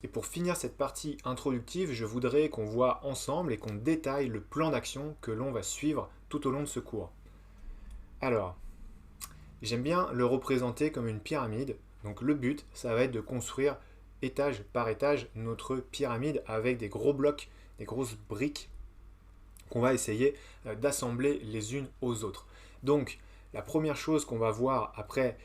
Et pour finir cette partie introductive, je voudrais qu'on voit ensemble et qu'on détaille le plan d'action que l'on va suivre tout au long de ce cours. Alors, j'aime bien le représenter comme une pyramide. Donc le but, ça va être de construire étage par étage notre pyramide avec des gros blocs, des grosses briques qu'on va essayer d'assembler les unes aux autres. Donc, la première chose qu'on va voir après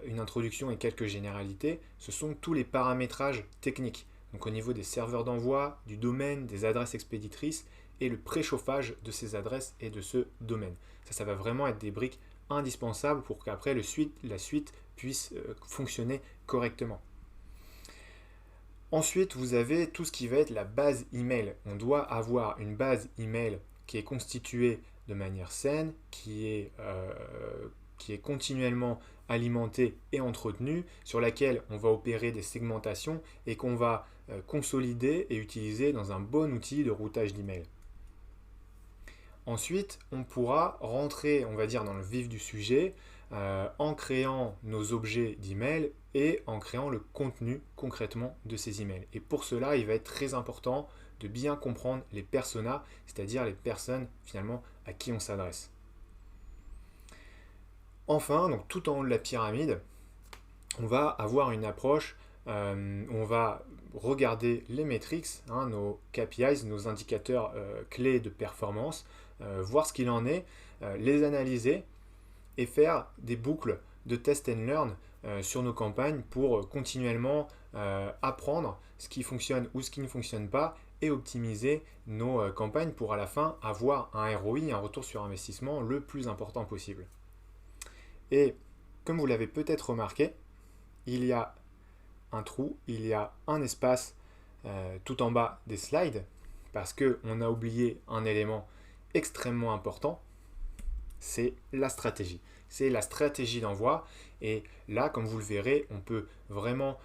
une introduction et quelques généralités, ce sont tous les paramétrages techniques. Donc au niveau des serveurs d'envoi, du domaine, des adresses expéditrices et le préchauffage de ces adresses et de ce domaine. Ça va vraiment être des briques indispensables pour qu'après la suite puisse fonctionner correctement. Ensuite, vous avez tout ce qui va être la base email. On doit avoir une base email qui est constituée de manière saine, qui est continuellement alimentée et entretenue, sur laquelle on va opérer des segmentations et qu'on va consolider et utiliser dans un bon outil de routage d'email. Ensuite, on pourra rentrer, on va dire, dans le vif du sujet en créant nos objets d'email et en créant le contenu concrètement de ces emails. Et pour cela, il va être très important de bien comprendre les personas, c'est-à-dire les personnes finalement à qui on s'adresse. Enfin, donc tout en haut de la pyramide, on va avoir une approche, on va regarder les métriques, nos KPIs, nos indicateurs clés de performance, voir ce qu'il en est, les analyser et faire des boucles de test and learn sur nos campagnes pour continuellement apprendre ce qui fonctionne ou ce qui ne fonctionne pas et optimiser nos campagnes pour à la fin avoir un ROI, un retour sur investissement le plus important possible. Et comme vous l'avez peut-être remarqué, il y a un trou, il y a un espace tout en bas des slides parce qu'on a oublié un élément extrêmement important, c'est la stratégie. C'est la stratégie d'envoi. Et là, comme vous le verrez, on peut vraiment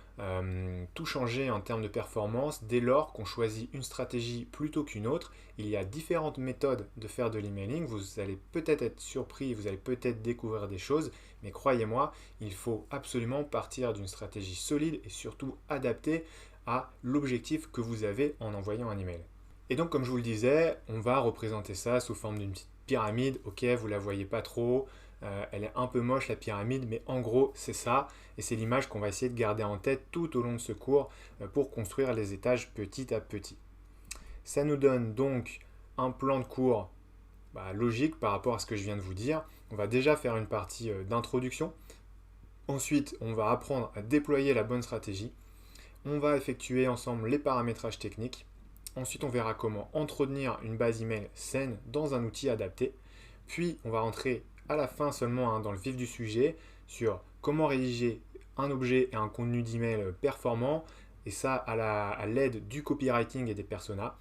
tout changer en termes de performance dès lors qu'on choisit une stratégie plutôt qu'une autre. Il y a différentes méthodes de faire de l'emailing. Vous allez peut-être être surpris, vous allez peut-être découvrir des choses, mais croyez-moi, il faut absolument partir d'une stratégie solide et surtout adaptée à l'objectif que vous avez en envoyant un email. Et donc, comme je vous le disais, on va représenter ça sous forme d'une petite pyramide. Ok, vous la voyez pas trop, elle est un peu moche la pyramide, mais en gros c'est ça, et c'est l'image qu'on va essayer de garder en tête tout au long de ce cours pour construire les étages petit à petit. Ça nous donne donc un plan de cours logique par rapport à ce que je viens de vous dire. On va déjà faire une partie d'introduction. Ensuite, on va apprendre à déployer la bonne stratégie. On va effectuer ensemble les paramétrages techniques. Ensuite, on verra comment entretenir une base email saine dans un outil adapté. Puis, on va rentrer à la fin seulement dans le vif du sujet sur comment rédiger un objet et un contenu d'email performant, et ça à l'aide du copywriting et des personas.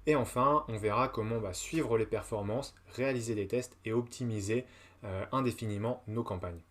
Et enfin, on verra comment on va suivre les performances, réaliser des tests et optimiser indéfiniment nos campagnes.